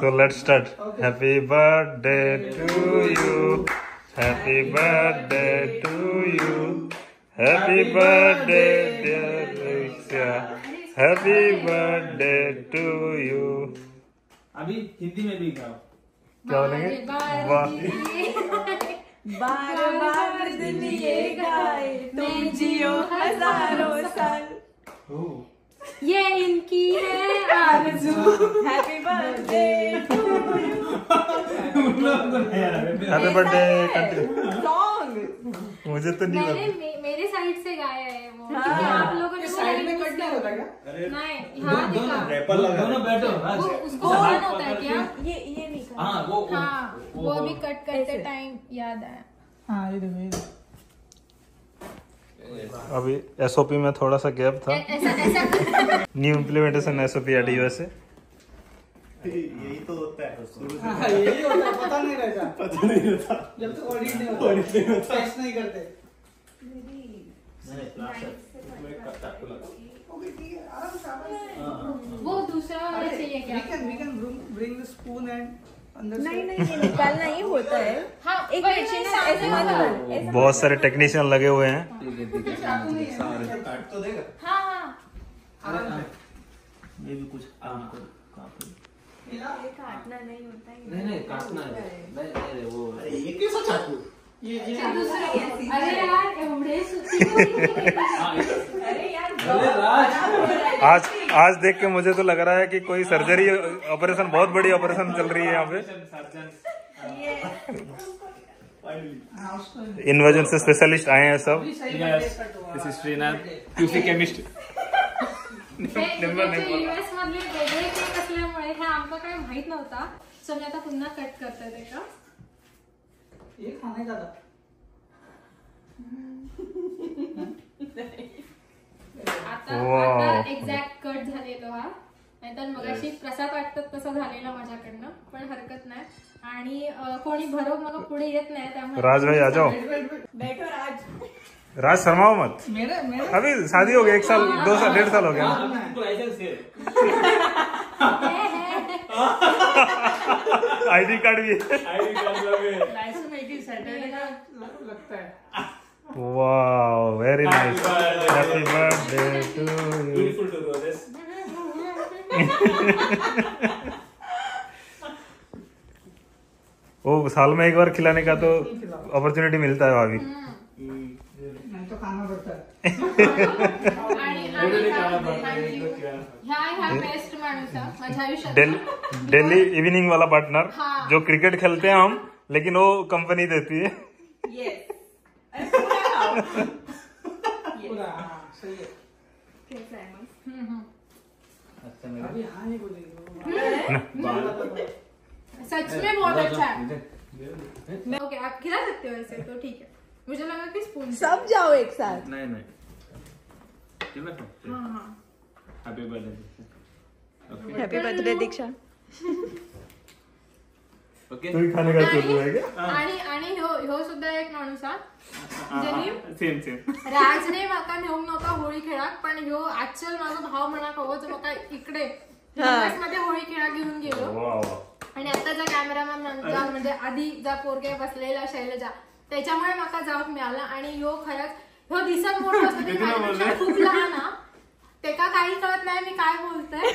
So let's start. Happy birthday to you. Happy birthday to you. Happy birthday dear Diksha. Happy birthday to you. अभी हिंदी में भी गाओ। क्या बोलेंगे? बार बार दिन ये गाए तुम जियो हजारों साल। ये इनकी है आरज़ू। Happy birthday to you. Happy birthday song मुझे तो नहीं मैंने मेरे साइड से गाया है वो। हाँ। आप लोगों ने साइड में कट नहीं होता क्या? नहीं, हाँ दिखा। रैपर लगा। दोनों बैठो। वो उसको ऑन होता है क्या? ये नहीं कर। हाँ वो अभी कट करते टाइम याद आया। हाँ ये देखो अभी एसओपी में थोड़ा सा गैप था। ऐसा new implementation SOP at US से। यही तो होता है हाँ, यही होता है। पता नहीं रहता जब तक ऑडिट नहीं होता टेस्ट नहीं करते। वो दूसरा वाला चाहिए क्या? We can bring the spoon and अंदर से। नहीं ये निकालना ही होता है। हाँ एक वही मिनट मैंने ऐसे सामने मत बोला। कर, ऐसे बहुत सारे टेक्नीशियन लगे हुए हैं। काट तो देगा। हाँ हाँ ये भी कुछ ये काटना नहीं होता है। नहीं काटना है। नहीं वो ये कैसा चाकू? अरे यार एवढे सुट्टी अरे यार आज देख के मुझे तो लग रहा है कि कोई सर्जरी ऑपरेशन, बहुत बड़ी ऑपरेशन चल रही है यहाँ पे। इन्वर्जन से स्पेशलिस्ट आए हैं सब। This is Srinath QC chemist. US मधले वेगळे केक असल्यामुळे हे आमका काही माहित नव्हता. सो मी आता पुन्हा कट करते ते का. ये खाने का था। आता एक्झॅक्ट कट झालेलो हा. नाहीतर मगाशी कसा काटतात तसं झालेला माझ्याकडनं, पण हरकत नाही. आणि कोणी भरोग मग पुढे येत नाही त्यामुळे राज भाई आ जाओ। बैठो राज शर्माओ मत। मेरे अभी शादी हो गई, 1 साल 2 साल 1.5 साल हो गया। आईडी कार्ड भी लगता है। Wow very nice. Happy birthday to you. वो साल में एक बार खिलाने का तो अपॉर्चुनिटी मिलता है अभी। नहीं तो खाना पड़ता है। ह्या बेस्ट माणूस आहे माझ्या आयुष्यात। डेली इवनिंग वाला पार्टनर हाँ। जो क्रिकेट खेलते हैं हम, लेकिन वो कंपनी देती है। पूरा हाँ सही है। अभी हाँ नहीं बोलेगी। सच में बहुत अच्छा है। ओके आप खिला सकते हो ऐसे तो ठीक है। मुझे लगा कि स्पून सब जाओ एक साथ। नहीं हाँ हैप्पी बर्थडे। हैप्पी बर्थडे दीक्षा। ओके तू खाने का चालू है क्या? आणि ह्यो सुद्धा एक माणूस हा ज्यांनी सेम राजने म्हाका नेऊन नव्हता होळी खेळाक, पण ह्यो ऍक्च्युअल माझा भाव म्हणा कवच म्हाका इकडे US मध्ये होळी खेळाक घेऊन गेलो. आणि आता ज्या कॅमेरामॅन म्हणजे आधी ज्या पोरगे बसलेला शैलजा त्याच्यामुळे म्हाका जाऊक मिळाला. आणि ह्यो खरंच ह्यो दिसत मोठा असतो की माझ्यापेक्षा खूप लहान हा. तेका काही कळत नाही मी काय बोलतोय,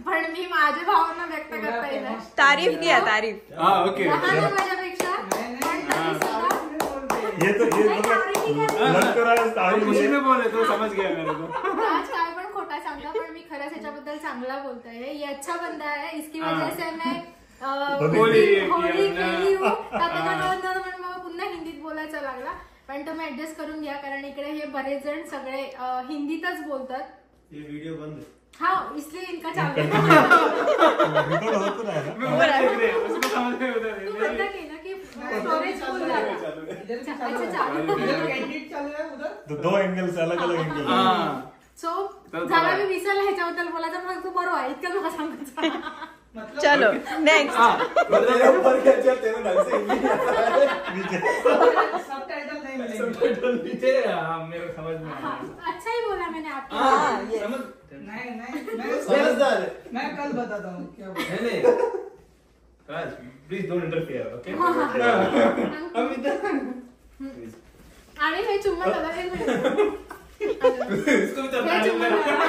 पण मी माझ्या भावना व्यक्त करता येईल. तारीफ किया तारीफ। ओके लहान आहे माझ्यापेक्षा पण तरी सुद्धा ये तो लग तो रहा है तारीफ खुशी में बोले तो समझ गया मेरे को। आज काय पण खोटा सांगता, पण मी खरंच याच्याबद्दल चांगला बोलतोय. ये अच्छा बंदा है, इसकी वजह से मैं होळी खेळली हूँ. म्हणून मला पुन्हा हिंदीत बोलायचं लागला, पण तुम्ही ऍडजस्ट करून घ्या कारण इकडे हे बरेच जण सगळे हिंदीतच बोलतात. ये वीडियो बंद। हाँ इसलिए इनका चालू है। उसको समझ में होता तू बंद केलं की स्टोरेज फुल झाला. अच्छा चालू कैंडिडेट चालू है उधर। तो 2 एंगल से अलग अलग एंगल। सो झाला मी विसरला ह्याच्याबद्दल बोलायचं, मग तू बरोबर आहे इतकं मला सांगायचं. चलो नेक्स्ट। ऊपर क्या चलते हैं ढंग से सबटाइटल नहीं मिलेंगे नीचे। मेरे समझ में अच्छा ही बोला मैंने आपको। समझ नहीं मैं समझदार है। मैं कल बताता हूँ क्या बोला। नहीं Raj, please don't interfere, okay? आणि हे चुम्बन दादा एक मिनिट. इसको भी तो हे चुम्बन तारीफ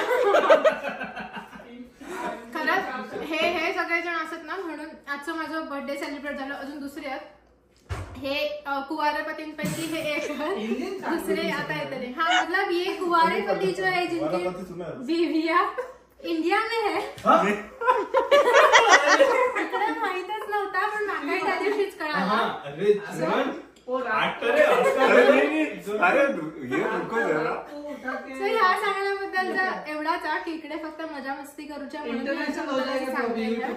खरंच हे सगळे जण असत ना, म्हणून आजचं माझं बर्थडे सेलिब्रेट झालं. अजून दुसरे आहेत हे कुंवारे पतींपैकी हे एक है, दूसरे आता है. हाँ मतलब ये कुंवारे पति जो है जिनकी बीविया इंडिया में है. इकडे माहितच नव्हता पण मागाई त्या दिवशीच कळाला. अरे एक्टर है अरे ये रुको जरा. So ह्या सांगण्याबद्दल एवढाच की इकडे फक्त मजा मस्ती करूच्या म्हणून मी असं बोलायला सांगितलं.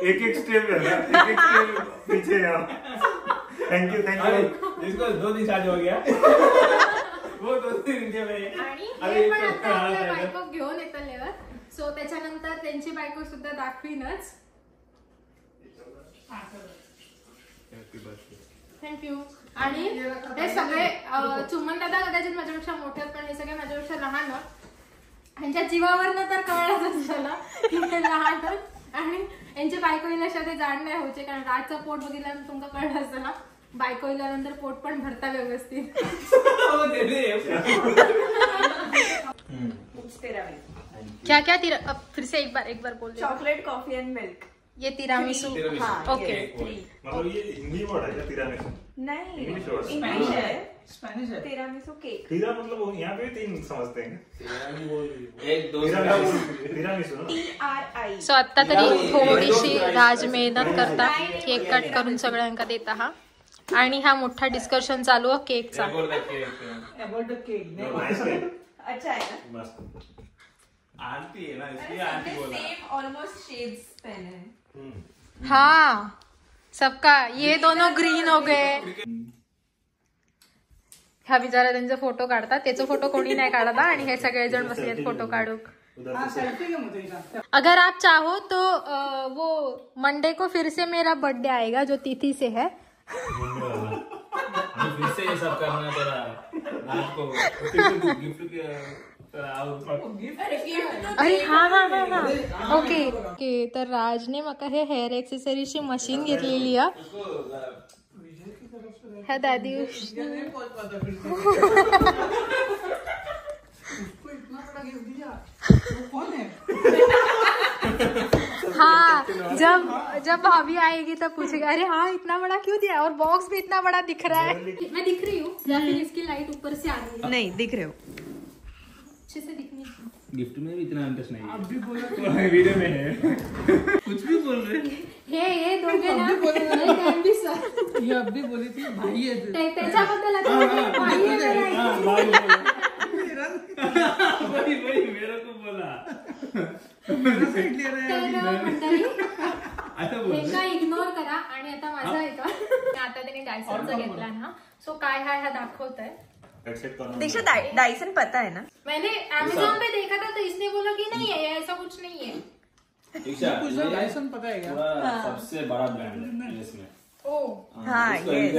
एक स्टेप है ना, एक स्टेप पीछे आओ. Thank you. इसको 2 दिन चार्ज हो गया. वो 2 दिन इंडिया में. आणि हे पण आता आपल्या बायको घेऊन येतलेवर. सो त्याच्यानंतर त्यांची बायको सुद्धा दाखवीनच. थँक्यू. आणि हे सगळे चुम्बन दादा कदाचित माझ्यापेक्षा मोठे आहेत पण हे सगळे माझ्यापेक्षा लहान आहेत. ह्यांच्या जीवावरनं तर कळलंच झालं की हे लहान आहेत. आणि यांच्या बायको इल्याशिवाय ते जाण नाही व्हायचे, कारण राजचं पोट बघितल्यानंतर तुमका कळलं असतं ना, बायको इल्यानंतर पोट पण भरता व्यवस्थित. क्या क्या फिर से एक बार बोल. Chocolate coffee and milk. ये तिरामिसू. ओके. मतलब ये हिंदी वर्ड है क्या तिरामिसू? नहीं इंग्लिश वर्ड. इंग्लिश है. स्पेनिश है. Tiramisu cake. तिरा मतलब वो यहाँ पे 3 समझते हैं. एक दो तिरामिसू ना. TRI. सो आता तरी थोडीशी राज मेहनत करता केक कट करून सगळ्यांका देता हा. आणि हा मोठा डिस्कशन चालू आहे केकचा. About the cake. Nice cake. अच्छा है ना. मस्त. आंटी है ना, इसलिए आंटी बोला. सेम ऑलमोस्ट शेड्स पहने हैं. हाँ सबका ये दोनों ग्रीन हो गए. ह्या बिचारा त्यांचे फोटो काढतात, त्याचा फोटो कोणी नाही काढत आणि हे सगळे जण बसलेत फोटो काढूक. हाँ सेल्फी के मुझे इधर. अगर आप चाहो तो वो मंडे को फिर से मेरा बर्थडे आएगा जो तिथि से है. फिर से ये सब करना तेरा रात को गिफ्ट अरे हाँ ओके. तर राजने मका हे हेअर एक्सेसरीची मशीन घेतलेली आहे. ह्या दादी कौन है? हाँ जब भाभी आएगी तब पूछेगा अरे हाँ इतना बड़ा क्यों दिया और बॉक्स भी इतना बड़ा दिख रहा है. मैं दिख रही हूँ या फिर इसकी लाइट ऊपर से आ रही है? नहीं दिख रहे हो. अच्छे से दिखनी. गिफ्ट में भी इतना इंटरेस्ट नहीं है. अब भी बोला वीडियो में है. कुछ भी बोल रहे. हे दोघे ना हे त्यांनी सर ये अब भी बोली थी भाई है. त्याच्याबद्दल आता भाई आहे. वही मेरे को बोला. हे काय इग्नोर करा. आणि आता माझा आहे का आता त्यांनी डायसनचा घेतला ना. सो काय हा दाखवत आहे. दीक्षा डाइसन पता है ना. मैंने Amazon पे देखा था तो इसने बोला कि नहीं है ऐसा कुछ नहीं है. कुछ तो लाइसेंस पता है क्या? सबसे बड़ा ब्रांड है इसमें. ओ हाँ ये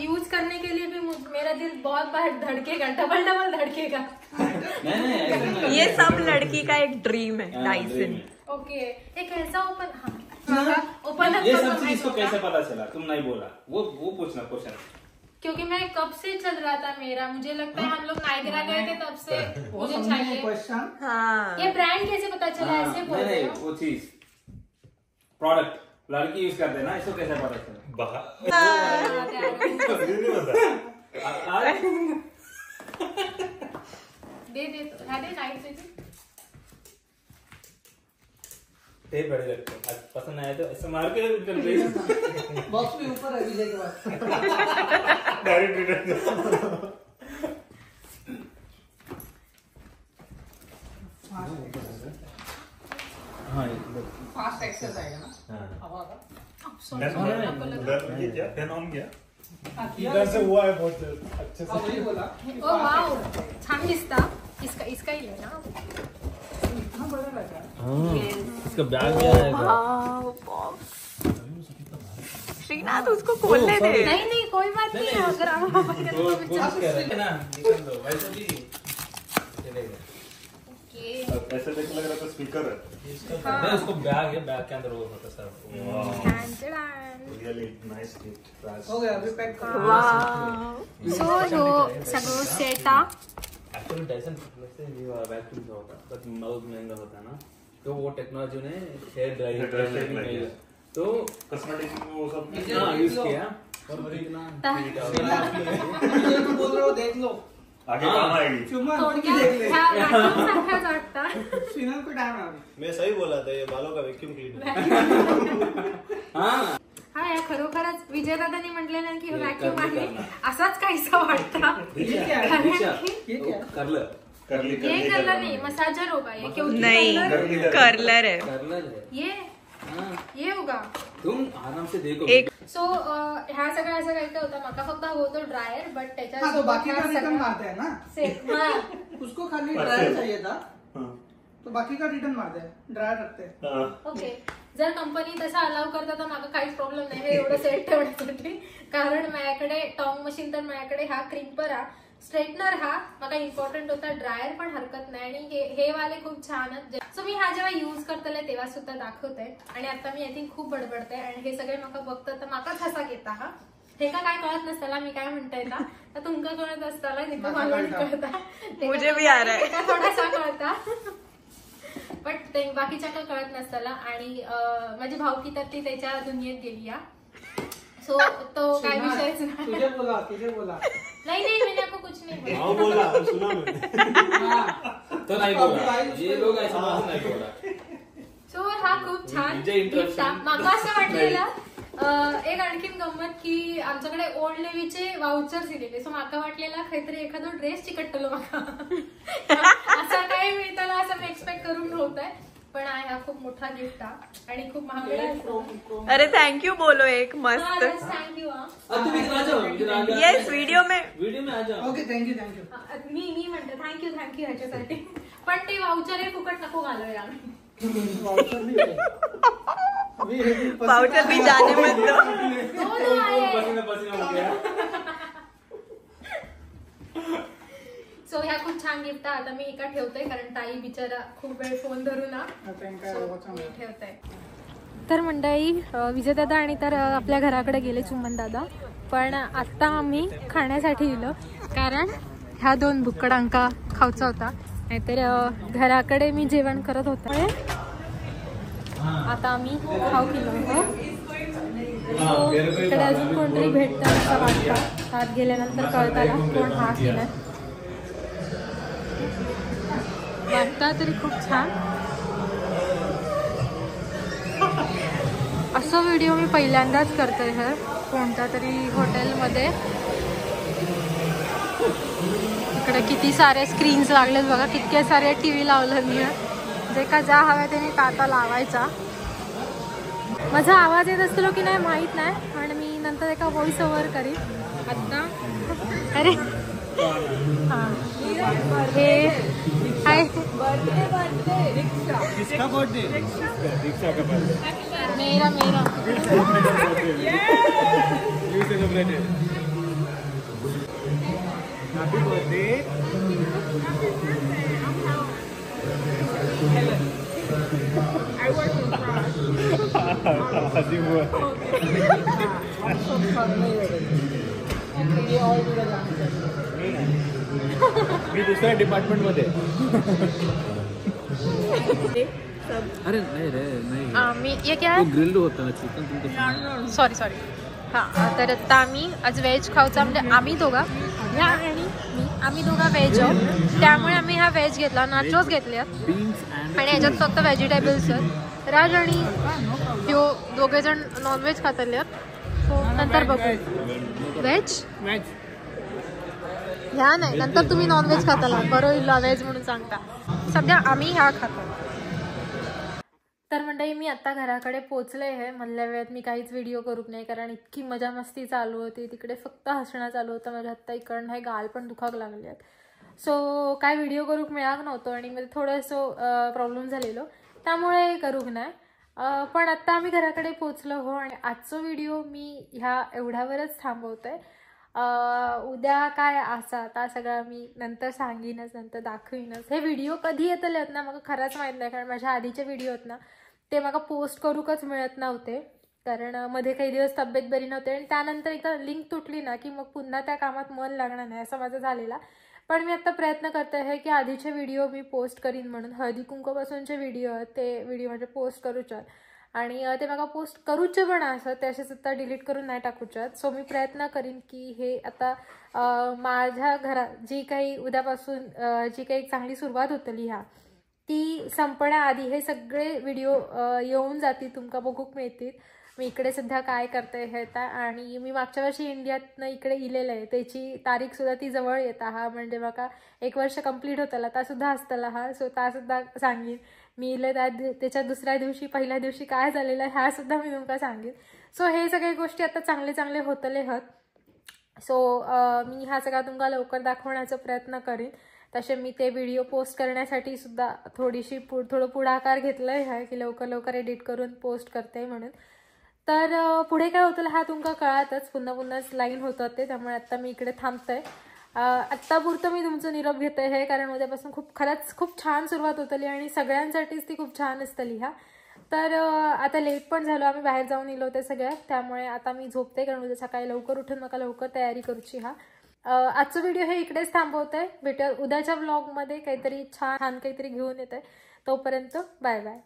यूज करने के लिए भी मेरा दिल बहुत बार धड़केगा, डबल धड़केगा. नहीं ये सब लड़की का एक ड्रीम है डाइसन. ओके एक ऐसा ओपन ये सब चीज इसको कैसे पता चला? तुम नहीं बोला. वो पूछना क्वेश्चन. क्योंकि मैं कब से चल रहा था मेरा, मुझे लगता है हम लोग नायगरा गए थे तब से मुझे चाहिए. क्वेश्चन. हाँ ये ब्रांड कैसे पता चला ऐसे बोल रहे नहीं हो? वो चीज प्रोडक्ट लड़की यूज करते ना, इसको कैसे पता चला? दे तो नाइट से टेप बड़े लगते हैं. आज पसंद आया तो ऐसा मार के कर दे. बॉक्स भी ऊपर है विजय के बाद. Direct return. हाँ फास्ट एक्सेस आएगा ना हवा का. उधर ये क्या फैन ऑन किया. इधर से हुआ है बहुत अच्छे से. वही बोला. ओ वाओ छान दिसता. इसका ही लेना. इतना बड़ा लगा. इसका बैग भी आएगा. श्रीनाथ उसको खोलने दे. नहीं कोई बात नहीं है. अगर आप कोशिश कर रहे हैं ना, निकल दो वैसे भी चलेगा. ऐसे देख लग रहा था स्पीकर है। नहीं, उसको बैग है, बैग के अंदर वो होता सर। रियली नाइस गिफ्ट राज। हो गया अभी पैक कर। सो ह्यो सगळं सेट हा एक्चुअली डायसन फिटनेस से ये वैक्यूम का होता है, बट बहुत महंगा होता है ना, तो वो टेक्नोलॉजी ने हेयर ड्रायर तो कॉस्मेटिक वो सब हाँ यूज किया और कितना बोल रहा हूँ देख लो आगे काम आएगी। सुमन थोडक्यात देख ले ह्या vacuum सारखाच वाटतं. फिनल को टाइम अभी मैं सही बोला था, ये बालों का वैक्यूम क्लीनर। हाँ हा या खरोखरच विजयदादांनी म्हटलेलं की हे व्हॅक्यूम करली आहे करणार. असाच काहीसा वाटतं. ये क्या है कारण दिशा, की ये क्या है? करलं करली ये कलर नहीं मसाजर होगा ये क्योंकि नहीं colour- कर्लर है करलं है ये हाँ ये होगा. तुम आराम से देखो एक सो ह्या सगळं असं काही काय होतं माका फक्त हवं होतं ड्रायर बट त्याच्या हाँ तो बाकी का रिटर्न मारते हैं ना, उसको खाली ड्रायर चाहिए था तो बाकी का रिटर्न मारते हैं, ड्रायर रखते हैं। ओके जर कंपनी तसं अलाव करता तर माका काहीच प्रॉब्लेम नाही हे एवढं सेट ठेवण्यासाठी. कारण माझ्याकडे टॉंग मशीन तर माझ्याकडे हा क्रिम्पर हा स्ट्रेटनर हा मला इम्पॉर्टंट होता, ड्रायर पण हरकत नाही आणि हे वाले खूप छान आहेत. सो मी हा जेव्हा यूज करतले तेव्हा सुद्धा दाखवते आणि आता मी आय थिंक खूप बडबडते आणि हे सगळे माका बघतात तर माकाच हसा घेता. हा हे का काय कळत नसताना मी काय म्हणताय ना तर तुमका कळत असताना निका मला कळता मुझे भी आ रहा है. थोडासा कळता बट ते बाकीच्या का कळत नसताना. आणि माझी भावकी तर ती त्याच्या दुनियेत गेली या. सो तो काय विषयच नाही. तुझे बोला नहीं मैंने आपको कुछ नहीं बोला. हाँ बोला, सुना मैंने। तो नहीं बोला ये लोग ऐसा नहीं बोला. सो हा खूप छान म्हणजे introduction. gift हा. माका असं वाटलेलं एक आणखीन गंमत की आमच्याकडे ओल्ड नेव्हीचे वाउचर्स दिलेले. सो माका वाटलेला काहीतरी एखादं ड्रेस चिकटलो माका असं काही मिळताना असं मी एक्सपेक्ट करून नव्हतंय पण हा खूप मोठा गिफ्ट हा आणि खूप महागडा आहे. अरे थँक्यू बोलो एक मस्त. थँक्यू हा. तुम इधर आ जाओ, इधर आ जाओ. येस वीडियो में आ जाओ. ओके थँक्यू मी म्हणते थँक्यू ह्याच्यासाठी पण ते वाउचर हे फुकट नको घालूया आम्ही. पाउचर भी जाने मत दो. पसीना पसीना हो गया. सो ह्या खूप छान गिफ्ट आता मी एका ठेवते कारण ताई बिचारा खूप वेळ फोन धरून ना मी ठेवते. तर मंडळी विजयदादा आणि तर आपल्या घराकडे गेले चुम्मन दादा पण आता आम्ही खाण्यासाठी गेलो कारण ह्या 2 बुक्कडांका खाऊचा होता नाहीतर घराकडे मी जेवण करत होते. आता आम्ही खाऊ केलो इकडे अजून कोणतरी भेटतं असं वाटतं. आत गेल्यानंतर कळताला कोण हा केलाय वाटतं तरी खूप छान. असं व्हिडिओ मी पहिल्यांदाच करतोय सर कोणत्या तरी हॉटेलमध्ये. इकडे किती सारे स्क्रीन्स लागलेत बघा, कितके सारे टीव्ही लावलं मी. जे का ज्या हव्या त्याने आता लावायचा. माझा आवाज येत असतो की नाही माहीत नाही पण मी नंतर एका व्हॉइस ओव्हर करीन. आता अरे हां हे हाय किसका बर्थडे? रिक्शा का बर्थडे. मेरा you celebrated. Happy birthday. I work in France. मी दुसऱ्या डिपार्टमेंट मध्ये. अरे नहीं रे नहीं. मी ये क्या है ग्रिल्ड होता ना चिकन तुमचं. सॉरी हां तर आता आम्ही आज व्हेज खाऊचा म्हणजे आम्ही दोघा ह्या आणि मी आम्ही दोघा व्हेज आहोत त्यामुळे आम्ही हा व्हेज घेतला. नाचोस घेतले आणि याच्यात फक्त व्हेजिटेबल्स आहेत. राज आणि ह्यो दोघे जण नॉनव्हेज खातले आहेत. सो नंतर बघू व्हेज ह्या नाही नंतर तुम्ही नॉनव्हेज खाताला बरं होईल व्हेज म्हणून सांगता. सध्या आम्ही ह्या खातो. तर मंडळी मी आता घराकडे पोचले आहे. मधल्या वेळेत मी काहीच व्हिडिओ करूक नाही कारण इतकी मजा मस्ती चालू होती तिकडे फक्त हसणं चालू होतं. माझ्या आत्ता इकडनं हे गाल पण दुखाक लागले आहेत. सो काय व्हिडिओ करूक मिळाक नव्हतं आणि मध्ये थोडंसं प्रॉब्लेम झालेलो त्यामुळे करूक नाही. पण आत्ता आम्ही घराकडे पोचलो हो आणि आजचा व्हिडिओ मी ह्या एवढ्यावरच थांबवते. उद्या काय असा आता सगळं मी नंतर सांगीनच, नंतर दाखवीनच. हे व्हिडिओ कधी येतले ना मला खरंच माहीत नाही, कारण माझ्या आधीचे व्हिडिओ आहेत ना ते मला पोस्ट करूकच मिळत नव्हते, कारण मध्ये काही दिवस तब्येत बरी नव्हती आणि त्यानंतर एकदा लिंक तुटली ना की मग पुन्हा त्या कामात मन लागणार नाही असं माझं झालेला. पण मी आता प्रयत्न करते आहे की आधीचे व्हिडिओ मी पोस्ट करीन, म्हणून हळदी कुंकूपासूनचे व्हिडिओ आहेत ते व्हिडिओ म्हणजे पोस्ट करूच्यात आणि ते मला पोस्ट करूचे पण असं ते असे सुद्धा डिलीट करून नाही टाकूच्यात. सो मी प्रयत्न करीन की हे आता माझ्या घरात जी काही उद्यापासून जी काही चांगली सुरुवात होतली ह्या ती संपण्याआधी हे सगळे व्हिडिओ येऊन जातील, तुमका बघूक मिळतील मी इकडे सध्या काय करते हे. आणि मी मागच्या वर्षी इंडियातनं इकडे इलेलं आहे, त्याची तारीख सुद्धा ती जवळ येता हा, म्हणजे बघा 1 वर्ष कंप्लीट होताला ता सुद्धा असताला हा. सो ता सुद्धा सांगेन मी इले त्याच्या दुसऱ्या दिवशी पहिल्या दिवशी काय झालेलं ह्या सुद्धा मी तुमका सांगेन. सो हे सगळे गोष्टी आता चांगले चांगले होतले आहेत. सो मी हा सगळा तुमका लवकर दाखवण्याचा प्रयत्न करीन. तसे मी ते व्हिडिओ पोस्ट करण्यासाठी सुद्धा थोडं पुढाकार घेतला आहे की लवकर लवकर एडिट करून पोस्ट करते म्हणून. तर पुढे काय होतं हा तुमका कळातच, पुन्हा पुन्हाच लाईन होतात ते, त्यामुळे आता मी इकडे थांबते. आत्तापुरतं मी तुमचं निरोप घेते आहे, कारण उद्यापासून खरंच खूप छान सुरुवात होतली आणि सगळ्यांसाठीच ती खूप छान असतली ह्या. तर आता लेट पण झालो, आम्ही बाहेर जाऊन इलो ते सगळ्या, त्यामुळे आता मी झोपते, कारण उद्या सकाळी लवकर उठून मला लवकर तयारी करूची हा. आजचा व्हिडिओ हे इकडेच थांबवते. भेटूया उद्याच्या व्लॉगमध्ये काहीतरी छान काहीतरी घेऊन येते. तोपर्यंत बाय बाय.